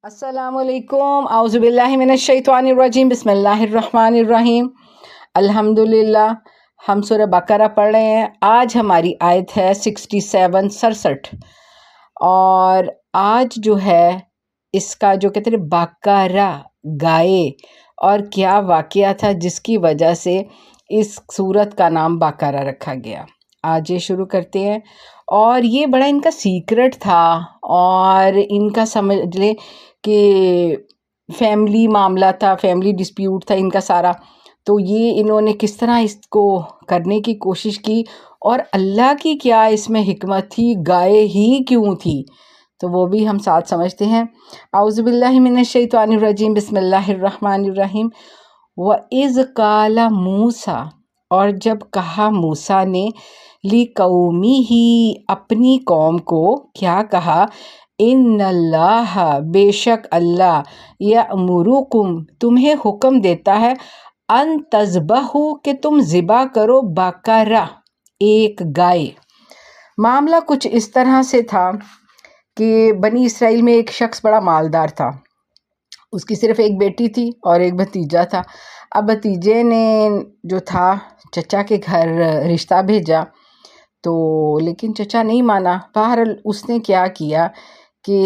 السلام علیکم، اعوذ باللہ من الشیطان الرجیم، بسم اللہ الرحمن الرحیم۔ الحمدللہ، ہم سورہ بقرہ پڑھ رہے ہیں۔ آج ہماری آیت ہے 67 اور آج جو ہے اس کا جو کہتے ہیں بقرہ گائے، اور کیا واقعہ تھا جس کی وجہ سے اس سورت کا نام بقرہ رکھا گیا۔ آج یہ شروع کرتے ہیں، اور یہ بڑا ان کا سیکرٹ تھا، اور ان کا سمجھ لیں کہ فیملی معاملہ تھا، فیملی ڈسپیوٹ تھا ان کا سارا۔ تو یہ انہوں نے کس طرح اس کو کرنے کی کوشش کی، اور اللہ کی کیا اس میں حکمت تھی، گائے ہی کیوں تھی، تو وہ بھی ہم ساتھ سمجھتے ہیں۔ اعوذ باللہ من الشیطان الرجیم، بسم اللہ الرحمن الرحیم۔ وَإِذْ قَالَ مُوسیٰ، اور جب کہا موسیٰ نے، لِقَوْمِهِ، اپنی قوم کو، کیا کہا؟ ان اللہ، بے شک اللہ، یأمرکم، تمہیں حکم دیتا ہے، ان تذبحوا، کہ تم ذبح کرو، بقرہ، ایک گائے۔ معاملہ کچھ اس طرح سے تھا کہ بنی اسرائیل میں ایک شخص بڑا مالدار تھا، اس کی صرف ایک بیٹی تھی اور ایک بھتیجا تھا۔ اب بھتیجے نے جو تھا چچا کے گھر رشتہ بھیجا، تو لیکن چچا نہیں مانا۔ بہرحال اس نے کیا کیا کہ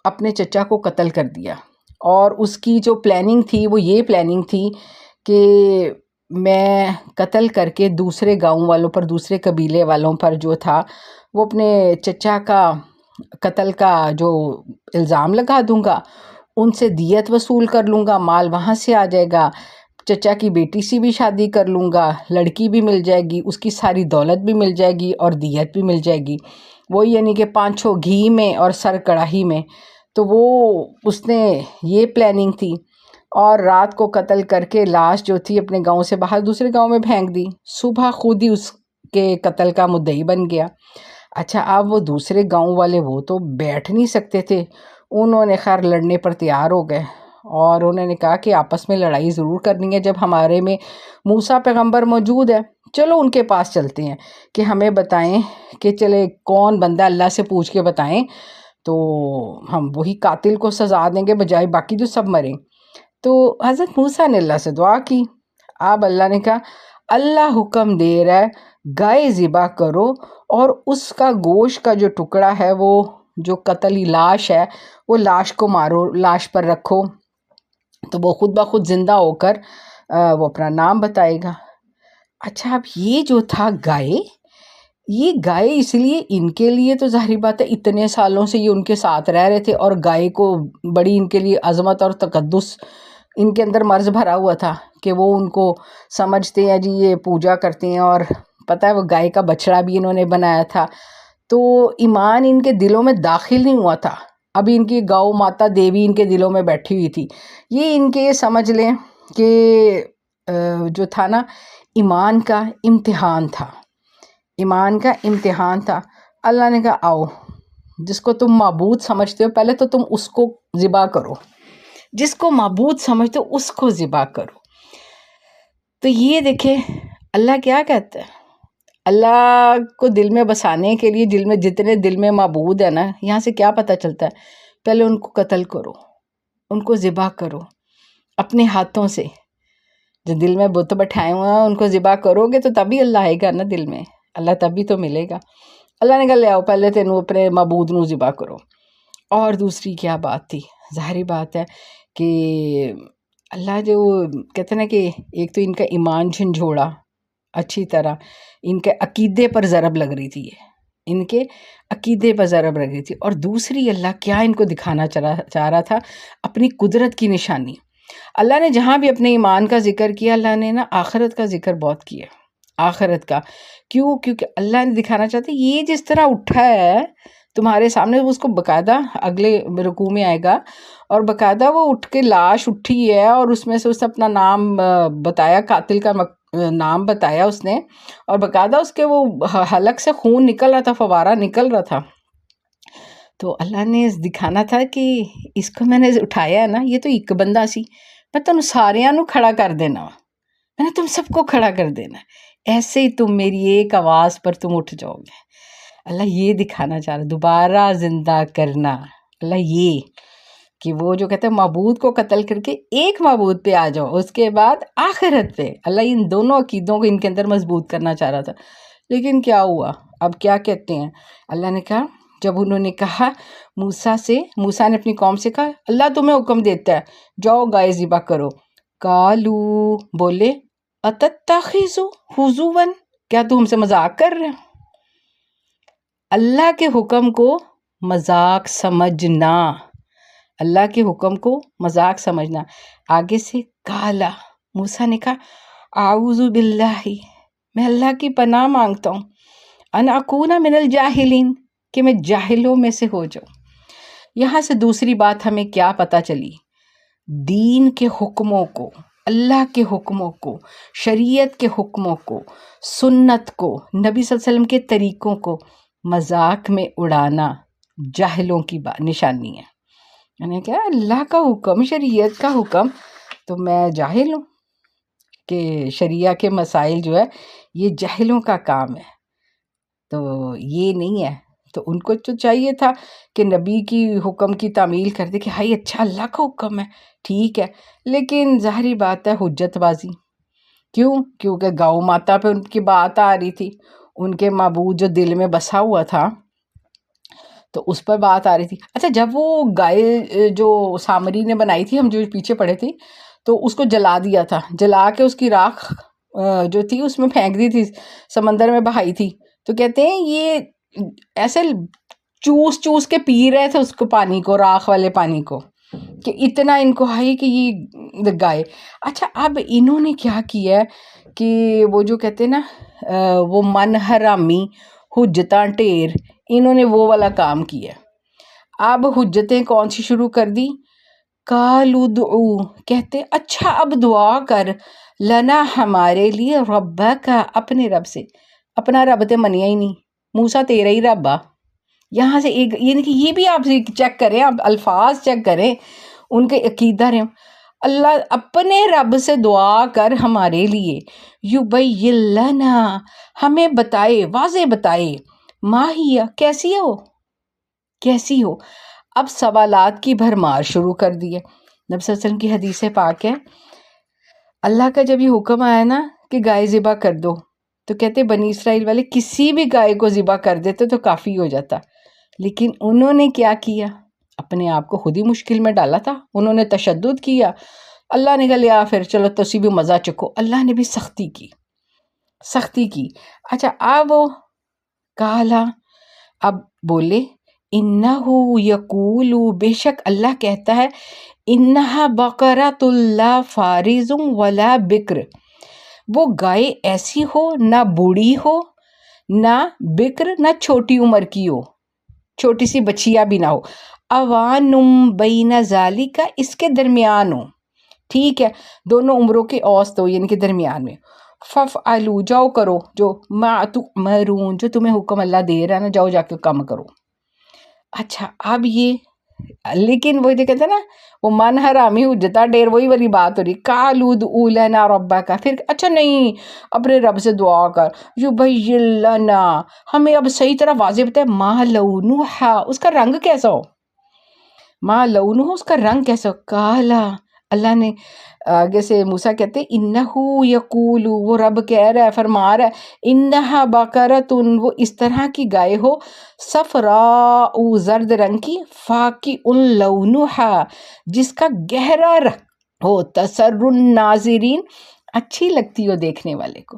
اپنے چچا کو قتل کر دیا، اور اس کی جو پلاننگ تھی وہ یہ پلاننگ تھی کہ میں قتل کر کے دوسرے گاؤں والوں پر، دوسرے قبیلے والوں پر جو تھا وہ اپنے چچا کا قتل کا جو الزام لگا دوں گا، ان سے دیت وصول کر لوں گا، مال وہاں سے آ جائے گا، چچا کی بیٹی سے بھی شادی کر لوں گا، لڑکی بھی مل جائے گی، اس کی ساری دولت بھی مل جائے گی اور دیت بھی مل جائے گی، وہ یعنی کہ 5 گھی میں اور سر کڑاہی میں۔ تو وہ اس نے یہ پلاننگ تھی، اور رات کو قتل کر کے لاش جو تھی اپنے گاؤں سے باہر دوسرے گاؤں میں پھینک دی، صبح خود ہی اس کے قتل کا مدعی بن گیا۔ اچھا، اب وہ دوسرے گاؤں والے وہ تو بیٹھ نہیں سکتے تھے، انہوں نے خیر لڑنے پر تیار ہو گئے، اور انہوں نے کہا کہ آپس میں لڑائی ضرور کرنی ہے، جب ہمارے میں موسیٰ پیغمبر موجود ہے، چلو ان کے پاس چلتے ہیں کہ ہمیں بتائیں کہ چلے کون بندہ، اللہ سے پوچھ کے بتائیں تو ہم وہی قاتل کو سزا دیں گے، بجائے باقی جو سب مریں۔ تو حضرت موسیٰ نے اللہ سے دعا کی۔ اب اللہ نے کہا اللہ حکم دے رہا ہے گائے ذبح کرو، اور اس کا گوشت کا جو ٹکڑا ہے، وہ جو قتلی لاش ہے، وہ لاش کو مارو، لاش پر رکھو، تو وہ خود بخود زندہ ہو کر وہ اپنا نام بتائے گا۔ اچھا، اب یہ جو تھا گائے، یہ گائے اس لیے ان کے لیے تو ظاہری بات ہے، اتنے سالوں سے یہ ان کے ساتھ رہ رہے تھے، اور گائے کو بڑی ان کے لیے عظمت اور تقدس ان کے اندر مرض بھرا ہوا تھا کہ وہ ان کو سمجھتے ہیں، جی یہ پوجا کرتے ہیں، اور پتہ ہے وہ گائے کا بچڑا بھی انہوں نے بنایا تھا۔ تو ایمان ان کے دلوں میں داخل نہیں ہوا تھا، ابھی ان کی گاؤ ماتا دیوی ان کے دلوں میں بیٹھی ہوئی تھی۔ یہ ان کے سمجھ لیں کہ جو تھا نا، ایمان کا امتحان تھا، ایمان کا امتحان تھا۔ اللہ نے کہا آؤ، جس کو تم معبود سمجھتے ہو پہلے تو تم اس کو ذبح کرو، جس کو معبود سمجھتے ہو اس کو ذبح کرو۔ تو یہ دیکھیں اللہ کیا کہتا ہے، اللہ کو دل میں بسانے کے لیے، دل میں جتنے دل میں معبود ہے نا، یہاں سے کیا پتہ چلتا ہے، پہلے ان کو قتل کرو، ان کو ذبح کرو اپنے ہاتھوں سے، جو دل میں بت بٹھائے ہوئے ہیں ان کو ذبح کرو گے تو تبھی اللہ آئے گا نا دل میں، اللہ تبھی تو ملے گا۔ اللہ نے کہا لے آؤ، پہلے تینوں اپنے معبود نو ذبح کرو۔ اور دوسری کیا بات تھی، ظاہری بات ہے کہ اللہ جو کہتے ہیں نا کہ ایک تو ان کا ایمان جھنجھوڑا اچھی طرح، ان کے عقیدے پر ضرب لگ رہی تھی، ان کے عقیدے پر ضرب لگ رہی تھی، اور دوسری اللہ کیا ان کو دکھانا چاہ رہا تھا، اپنی قدرت کی نشانی۔ اللہ نے جہاں بھی اپنے ایمان کا ذکر کیا، اللہ نے نا آخرت کا ذکر بہت کیا، آخرت کا۔ کیوں؟ کیونکہ اللہ نے دکھانا چاہتے یہ جس طرح اٹھا ہے تمہارے سامنے، اس کو باقاعدہ اگلے رکوع میں آئے گا، اور باقاعدہ وہ اٹھ کے لاش اٹھی ہے، اور اس میں سے اس نے اپنا نام بتایا، قاتل کا نام بتایا اس نے، اور باقاعدہ اس کے وہ حلق سے خون نکل رہا تھا، فوارہ نکل رہا تھا۔ تو اللہ نے دکھانا تھا کہ اس کو میں نے اٹھایا ہے نا، یہ تو ایک بندہ سی، میں تم ساریاں نو کھڑا کر دینا، میں نے تم سب کو کھڑا کر دینا، ایسے ہی تم میری ایک آواز پر تم اٹھ جاؤ گے۔ اللہ یہ دکھانا چاہ رہا، دوبارہ زندہ کرنا، اللہ یہ کہ وہ جو کہتے ہیں معبود کو قتل کر کے ایک معبود پہ آ جاؤ، اس کے بعد آخرت پہ۔ اللہ ان دونوں عقیدوں کو ان کے اندر مضبوط کرنا چاہ رہا تھا، لیکن کیا ہوا؟ اب کیا کہتے ہیں اللہ نے کہا، جب انہوں نے کہا موسیٰ نے اپنی قوم سے کہا اللہ تمہیں حکم دیتا ہے جاؤ گائے ذبح کرو، قالو بولے اتتخذو ہزوا، کیا تو ہم سے مذاق کر رہے ہیں؟ اللہ کے حکم کو مذاق سمجھنا، اللہ کے حکم کو مذاق سمجھنا۔ آگے سے کالا، موسیٰ نے کہا اعوذ باللہ، میں اللہ کی پناہ مانگتا ہوں، ان اکون من الجاہلین، کہ میں جاہلوں میں سے ہو جاؤں۔ یہاں سے دوسری بات ہمیں کیا پتہ چلی؟ دین کے حکموں کو، اللہ کے حکموں کو، شریعت کے حکموں کو، سنت کو، نبی صلی اللہ علیہ وسلم کے طریقوں کو مذاق میں اڑانا جاہلوں کی نشانی ہے۔ یعنی کہ اللہ کا حکم، شریعت کا حکم، تو میں جاہل ہوں کہ شریعہ کے مسائل جو ہے یہ جاہلوں کا کام ہے، تو یہ نہیں ہے۔ تو ان کو تو چاہیے تھا کہ نبی کی حکم کی تعمیل کر دے کہ ہائی اچھا اللہ کا حکم ہے، ٹھیک ہے، لیکن ظاہری بات ہے حجت بازی۔ کیوں؟ کیونکہ گاؤں ماتا پہ ان کی بات آ رہی تھی، ان کے معبود جو دل میں بسا ہوا تھا تو اس پر بات آ رہی تھی۔ اچھا، جب وہ گائے جو سامری نے بنائی تھی، ہم جو پیچھے پڑے تھے، تو اس کو جلا دیا تھا، جلا کے اس کی راکھ جو تھی اس میں پھینک دی تھی، سمندر میں بہائی تھی، تو کہتے ہیں یہ ایسے چوس کے پی رہے تھے اس کو، پانی کو، راکھ والے پانی کو، کہ اتنا ان کو ہے کہ یہ گائے۔ اچھا، اب انہوں نے کیا کیا ہے کہ وہ جو کہتے ہیں نا وہ من حرامی حجتاں ٹیر، انہوں نے وہ والا کام کیا۔ اب حجتیں کون سی شروع کر دی؟ قالوا دعو، کہتے اچھا اب دعا کر، لنا ہمارے لیے، ربک اپنے رب سے۔ اپنا رب تے منیا ہی نہیں، موسیٰ تیرا ہی رب آ۔ یہاں سے ایک یعنی کہ یہ بھی آپ چیک کریں، آپ الفاظ چیک کریں ان کے عقیدہ رہے، اللہ اپنے رب سے دعا کر ہمارے لیے، یبین لنا، ہمیں بتائے، واضح بتائے، ما ہی، کیسی ہو، کیسی ہو۔ اب سوالات کی بھرمار شروع کر دی ہے۔ نبی صلی اللہ علیہ وسلم کی حدیث پاک ہے، اللہ کا جب یہ حکم آیا نا کہ گائے ذبح کر دو، تو کہتے بنی اسرائیل والے کسی بھی گائے کو ذبح کر دیتے تو کافی ہو جاتا، لیکن انہوں نے کیا کیا؟ اپنے آپ کو خود ہی مشکل میں ڈالا تھا، انہوں نے تشدد کیا۔ اللہ نے کہا لیا پھر چلو تسی بھی مزہ چکو، اللہ نے بھی سختی کی۔ اچھا، اب وہ کالا، اب بولے انہو یقول، بے شک اللہ کہتا ہے، انہا بقرۃ لا فارض ولا بکر، وہ گائے ایسی ہو نہ بوڑھی ہو نہ بکر، نہ چھوٹی عمر کی ہو، چھوٹی سی بچیا بھی نہ ہو، اوانم بین ذالک، اس کے درمیان ہو، ٹھیک ہے، دونوں عمروں کے اوسط ہو، یعنی کہ درمیان میں۔ ففعلوا، جاؤ کرو، جو ما تؤمرون، جو تمہیں حکم اللہ دے رہا ہے نا، جاؤ جا کے کام کرو۔ اچھا، اب یہ لیکن وہ جو کہتے ہیں نا وہ من حرامی حجتہ ڈیر، وہی والی بات ہو رہی، قالوا ادعوا لنا ربک، پھر اچھا نہیں اپنے رب سے دعا کر، یبین لنا، ہمیں اب صحیح طرح واضح بتائے، ما لونھا، اس کا رنگ کیسا ہو، ما لونھا، اس کا رنگ کیسا ہو۔ کالا، اللہ نے آگے سے موسیٰ کہتے انہو یقول، وہ رب کہہ رہا ہے، فرما رہا ہے، انہا بقرۃ، وہ اس طرح کی گائے ہو، صفراء، زرد رنگ کی، فاقع لونھا، جس کا گہرا رنگ ہو، تسر الناظرین، اچھی لگتی ہو دیکھنے والے کو۔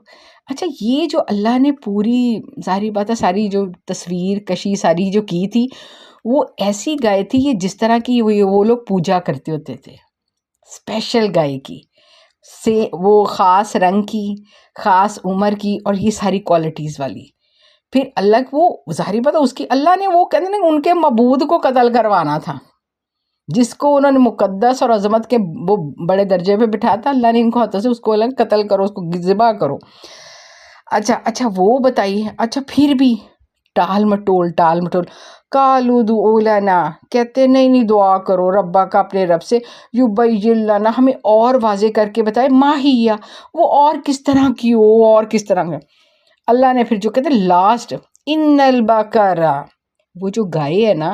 اچھا، یہ جو اللہ نے پوری ظاہری بات ہے ساری جو تصویر کشی ساری جو کی تھی، وہ ایسی گائے تھی یہ جس طرح کی وہ لوگ پوجا کرتے ہوتے تھے، اسپیشل گائے کی، سے وہ خاص رنگ کی، خاص عمر کی، اور یہ ساری کوالٹیز والی۔ پھر اللہ وہ ظاہری بات ہے اس کی، اللہ نے وہ کہتے ہیں ان کے معبود کو قتل کروانا تھا، جس کو انہوں نے مقدس اور عظمت کے وہ بڑے درجے پہ بٹھایا تھا، اللہ نے ان کو ہاتھوں سے اس کو الگ قتل کرو، اس کو ذبح کرو۔ اچھا وہ بتائیے، اچھا پھر بھی ٹال مٹول، قالوا ادعوا لنا، کہتے نہیں دعا کرو ربا کا، اپنے رب سے، یبین لنا، ہمیں اور واضح کر کے بتائے، ما ہی، وہ اور کس طرح کی ہو، اور کس طرح کا۔ اللہ نے پھر جو کہتے ہیں لاسٹ، ان البقرہ، وہ جو گائے ہے نا،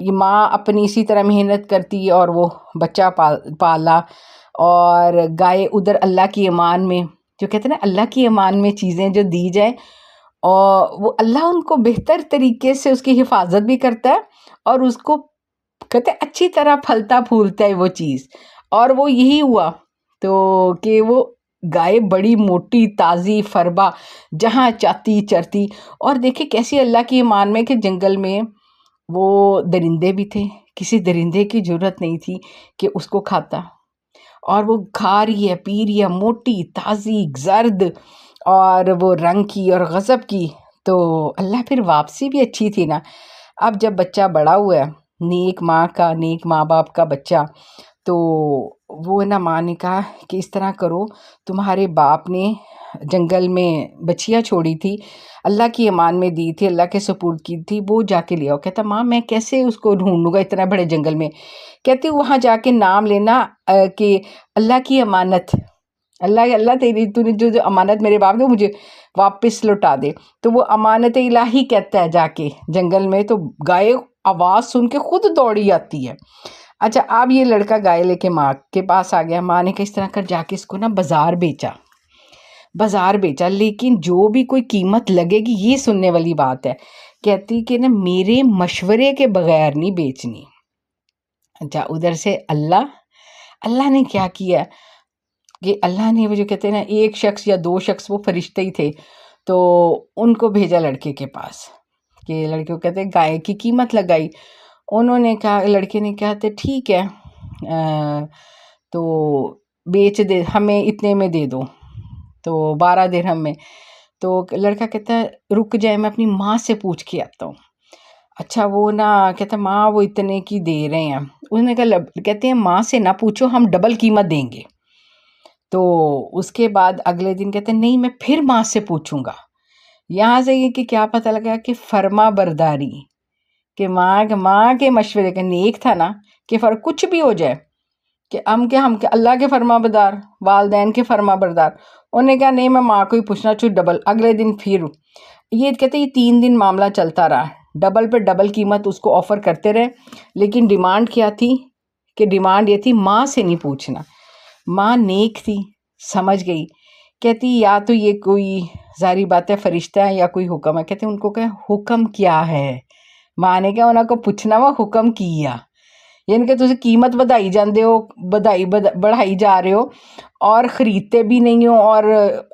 یہ ماں اپنی اسی طرح محنت کرتی اور وہ بچہ پالا، اور گائے ادھر اللہ کی امان میں، جو کہتے ہیں نا اللہ کی امان میں چیزیں جو دی جائیں، اور وہ اللہ ان کو بہتر طریقے سے اس کی حفاظت بھی کرتا ہے، اور اس کو کہتے ہیں اچھی طرح پھلتا پھولتا ہے وہ چیز، اور وہ یہی ہوا تو کہ وہ گائے بڑی موٹی تازی فربا جہاں چاہتی چرتی، اور دیکھیں کیسی اللہ کی امان میں کہ جنگل میں وہ درندے بھی تھے، کسی درندے کی ضرورت نہیں تھی کہ اس کو کھاتا، اور وہ کھا رہی ہے پی رہی ہے، موٹی تازی زرد اور وہ رنگ کی اور غضب کی، تو اللہ پھر واپسی بھی اچھی تھی نا۔ اب جب بچہ بڑا ہوا ہے، نیک ماں کا، نیک ماں باپ کا بچہ، تو وہ نا ماں نے کہا کہ اس طرح کرو، تمہارے باپ نے جنگل میں بچیاں چھوڑی تھی، اللہ کی امان میں دی تھی، اللہ کے سپرد کی تھی، وہ جا کے لے آؤ۔ کہتا ماں میں کیسے اس کو ڈھونڈوں گا اتنا بڑے جنگل میں؟ کہتی وہاں جا کے نام لینا کہ اللہ کی امانت، اللہ تیری تو نے جو امانت میرے باپ نے مجھے واپس لوٹا دے، تو وہ امانت الہی کہتا ہے جا کے جنگل میں، تو گائے آواز سن کے خود دوڑی آتی ہے۔ اچھا اب یہ لڑکا گائے لے کے ماں کے پاس آ گیا، ماں نے کس طرح کر جا کے اس کو نا بازار بیچا، لیکن جو بھی کوئی قیمت لگے گی، یہ سننے والی بات ہے، کہتی کہ نا میرے مشورے کے بغیر نہیں بیچنی۔ اچھا ادھر سے اللہ نے کیا کیا کہ اللہ نے وہ جو کہتے ہیں نا ایک شخص یا دو شخص، وہ فرشتے ہی تھے، تو ان کو بھیجا لڑکے کے پاس کہ لڑکے کو کہتے ہیں گائے کی قیمت لگائی، انہوں نے کہا، لڑکے نے کہا تو ٹھیک ہے تو بیچ دے، ہمیں اتنے میں دے دو، تو 12 درہم میں۔ تو لڑکا کہتا ہے رک جائے میں اپنی ماں سے پوچھ کے آتا ہوں۔ اچھا وہ نا کہتا ماں وہ اتنے کی دے رہے ہیں، انہوں نے کہا، کہتے ہیں ماں سے نہ پوچھو، ہم ڈبل قیمت دیں گے۔ تو اس کے بعد اگلے دن کہتے ہیں نہیں میں پھر ماں سے پوچھوں گا۔ یہاں سے یہ کہ کیا پتہ لگا کہ فرما برداری، کہ ماں کے مشورے کا نیک تھا نا، کہ کچھ بھی ہو جائے کہ ہم اللہ کے فرما بردار، والدین کے فرما بردار۔ انہوں نے کہا نہیں میں ماں کو ہی پوچھنا چاہوں ڈبل۔ اگلے دن پھر یہ کہتے ہیں یہ 3 دن معاملہ چلتا رہا، ڈبل پہ ڈبل قیمت اس کو آفر کرتے رہے، لیکن ڈیمانڈ کیا تھی کہ ڈیمانڈ یہ تھی ماں سے نہیں پوچھنا۔ ماں نیک تھی، سمجھ گئی، کہتی یا تو یہ کوئی ظاہری بات ہے فرشتہ ہے یا کوئی حکم ہے۔ کہتے ہیں ان کو کہ حکم کیا ہے؟ ماں نے کہا انہوں کو پوچھنا وہ حکم کیا، یعنی کہ تُسی قیمت بڑھائی جا رہے ہو اور خریدتے بھی نہیں ہو، اور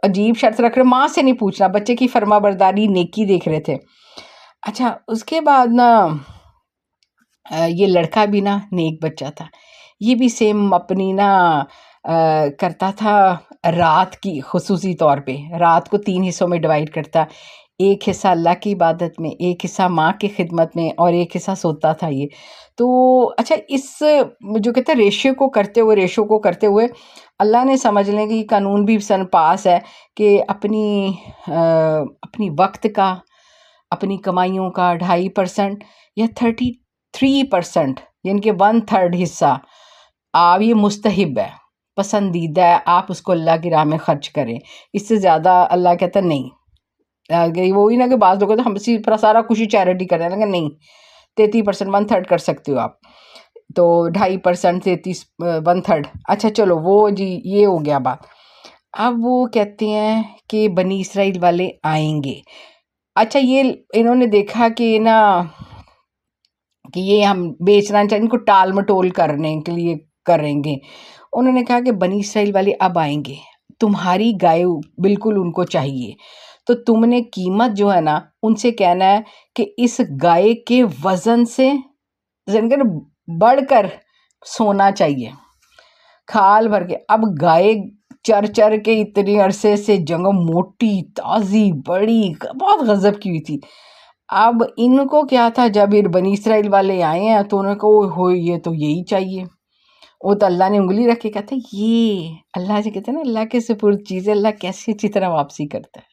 عجیب شرط رکھ رہے ہو، ماں سے نہیں پوچھنا۔ بچے کی فرما برداری نیکی دیکھ رہے تھے۔ اچھا اس کے بعد نا یہ لڑکا بھی نا نیک بچہ تھا، یہ بھی سیم اپنی نا کرتا تھا رات کی، خصوصی طور پہ رات کو 3 حصوں میں ڈیوائیڈ کرتا، ایک حصہ اللہ کی عبادت میں، ایک حصہ ماں کی خدمت میں، اور ایک حصہ سوتا تھا یہ تو۔ اچھا اس جو کہتے ہیں ریشو کو کرتے ہوئے اللہ نے سمجھ لیں کہ یہ قانون بھی پاس ہے کہ اپنی وقت کا، اپنی کمائیوں کا 2.5% یا 33%، یعنی کہ 1/3 حصہ آپ یہ مستحب ہے، پسندیدہ ہے، آپ اس کو اللہ کی راہ میں خرچ کریں، اس سے زیادہ اللہ کہتا نہیں۔ وہی نا کہ بعض لوگوں تو ہم سارا کچھ ہی چیریٹی کر رہے ہیں، نہیں 33% 1/3 کر سکتے ہو آپ، تو 2.5% 33 1/3۔ اچھا چلو وہ جی یہ ہو گیا بات۔ اب وہ کہتے ہیں کہ بنی اسرائیل والے آئیں گے۔ اچھا یہ انہوں نے دیکھا کہ نا کہ یہ ہم بیچنا چاہیں، ان کو ٹال مٹول کرنے کے لیے کریں گے، انہوں نے کہا کہ بنی اسرائیل والے اب آئیں گے، تمہاری گائے بالکل ان کو چاہیے، تو تم نے قیمت جو ہے نا ان سے کہنا ہے کہ اس گائے کے وزن سے بڑھ کر سونا چاہیے، کھال بھر کے۔ اب گائے چر کے اتنے عرصے سے جنگل، موٹی تازی بڑی، بہت غضب کی ہوئی تھی۔ اب ان کو کیا تھا، جب یہ بنی اسرائیل والے آئے ہیں تو انہوں نے کہا یہ تو یہی چاہیے۔ وہ تو اللہ نے انگلی رکھ کے کہتا ہے یہ اللہ سے کہتے ہیں نا اللہ کے سپرد چیز ہے، اللہ کیسی اچھی طرح واپسی کرتا ہے۔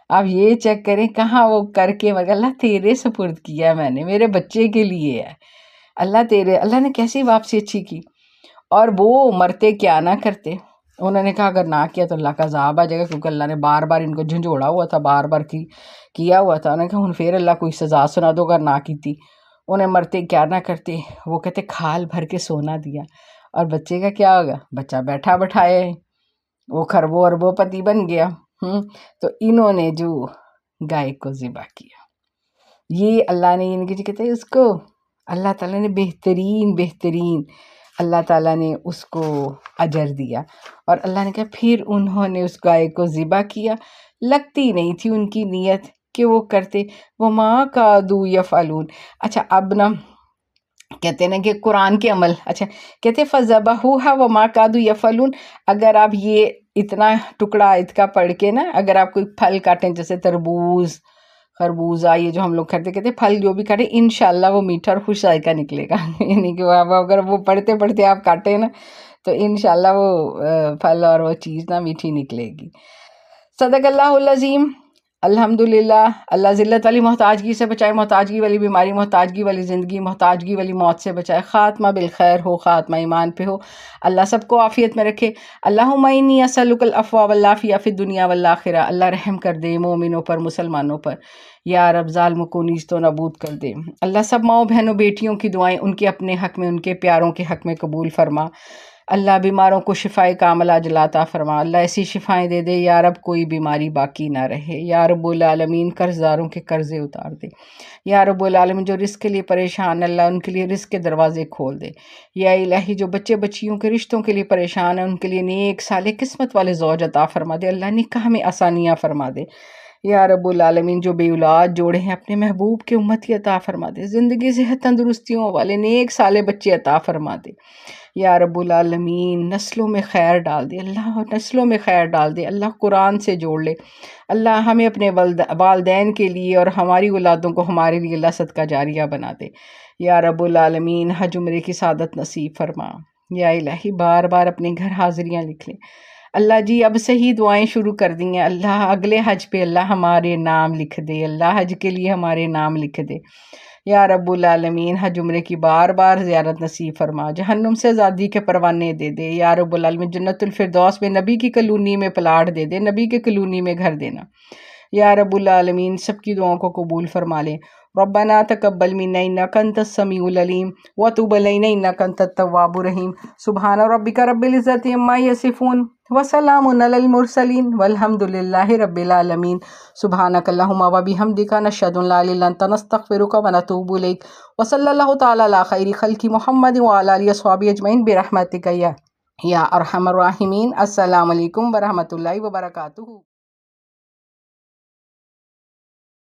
اب یہ چیک کریں کہاں وہ کر کے مگر اللہ تیرے سپرد کیا ہے میں نے، میرے بچے کے لیے ہے، اللہ نے کیسی واپسی اچھی کی۔ اور وہ مرتے کیا نہ کرتے، انہوں نے کہا اگر نہ کیا تو اللہ کا عذاب آ جائے گا، کیونکہ اللہ نے بار بار ان کو جھنجھوڑا ہوا تھا، بار بار کیا ہوا تھا۔ انہوں نے کہا پھر اللہ کوئی سزا سنا دو اگر نہ کی تھی۔ انہیں مرتے کیا نہ کرتے، وہ کہتے کھال بھر کے سونا دیا، اور بچے کا کیا ہوگا، بچہ بیٹھا بٹھائے وہ خربوں اربوں پتی بن گیا۔ تو انہوں نے جو گائے کو ذبح کیا، یہ اللہ نے ان کی کہتے ہیں اس کو اللہ تعالیٰ نے بہترین اللہ تعالیٰ نے اس کو اجر دیا۔ اور اللہ نے کہا پھر انہوں نے اس گائے کو ذبح کیا، لگتی نہیں تھی ان کی نیت کہ وہ کرتے، وَمَا كَادُوا يَفْعَلُونَ۔ اچھا اب نا کہتے ہیں نا کہ قرآن کے عمل، اچھا کہتے فَذَبَحُوهَا وَمَا كَادُوا يَفْعَلُونَ، اگر آپ یہ اتنا ٹکڑا آیت کا پڑھ کے نا، اگر آپ کوئی پھل کاٹیں جیسے تربوز، خربوزہ، یہ جو ہم لوگ کھاتے، کہتے پھل جو بھی کاٹیں انشاءاللہ وہ میٹھا اور خوش ذائقہ نکلے گا یعنی کہ اگر وہ پڑھتے پڑھتے آپ کاٹیں نا تو انشاءاللہ وہ پھل اور وہ چیز نا میٹھی نکلے گی۔ صدق اللہ العظیم۔ الحمدللہ، اللہ ذلت والی محتاجگی سے بچائے، محتاجگی والی بیماری، محتاجگی والی زندگی، محتاجگی والی موت سے بچائے، خاتمہ بالخیر ہو، خاتمہ ایمان پہ ہو، اللہ سب کو عافیت میں رکھے۔ اللہم انی اسألک العفو والعافیہ فی الدنیا والآخرہ، اللہ رحم کر دے مومنوں پر، مسلمانوں پر، یا رب ظالموں کو نیست و نابود کر دے۔ اللہ سب ماؤں بہنوں بیٹیوں کی دعائیں ان کے اپنے حق میں، ان کے پیاروں کے حق میں قبول فرما۔ اللہ بیماروں کو شفائے کاملہ عاجلہ عطا فرما، اللہ ایسی شفائیں دے دے یا رب کوئی بیماری باقی نہ رہے، یا رب العالمین قرض داروں کے قرضے اتار دے، یا رب العالمین جو رزق کے لیے پریشان اللہ ان کے لیے رزق کے دروازے کھول دے، یا الہی جو بچے بچیوں کے رشتوں کے لیے پریشان ہیں ان کے لیے نیک صالح قسمت والے زوج عطا فرما دے، اللہ نکاح میں آسانیاں فرما دے، یا رب العالمین جو بے اولاد جوڑے ہیں اپنے محبوب کے امتی عطا فرما دے، زندگی صحت تندرستیوں والے نیک صالح بچے عطا فرما دے، یا رب العالمین نسلوں میں خیر ڈال دے، اللہ نسلوں میں خیر ڈال دے، اللہ قرآن سے جوڑ لے، اللہ ہمیں اپنے والدین کے لیے اور ہماری اولادوں کو ہمارے لیے اللہ صدقہ جاریہ بنا دے، یا رب العالمین حج عمرے کی سعادت نصیب فرما، یا الہی بار بار اپنے گھر حاضریاں لکھ لیں، اللہ جی اب سے ہی دعائیں شروع کر دی ہیں، اللہ اگلے حج پہ اللہ ہمارے نام لکھ دے، اللہ حج کے لیے ہمارے نام لکھ دے، یا رب العالمین حج عمرے کی بار بار زیارت نصیب فرما، جہنم سے آزادی کے پروانے دے دے، یا رب العالمین جنت الفردوس میں نبی کی کلونی میں پلاٹ دے دے، نبی کے کلونی میں گھر دینا، یا رب العالمین سب کی دعاؤں کو قبول فرما لے۔ ربنا تقبل منا انک انت السمیع العلیم وتب علینا انک انت التواب الرحیم، سبحان ربک رب العزۃ عما یصفون وسلام علی المرسلین والحمد للہ رب العالمین۔ سبحانک اللہم وبحمدک نشہد ان لا الہ الا انت نستغفرک ونتوب الیک، وصلی اللہ تعالی علی خیر خلق محمد وعلی آلہ وصحبہ اجمعین برحمتک یا ارحم الراحمین۔ السلام علیکم ورحمۃ اللہ وبرکاتہ۔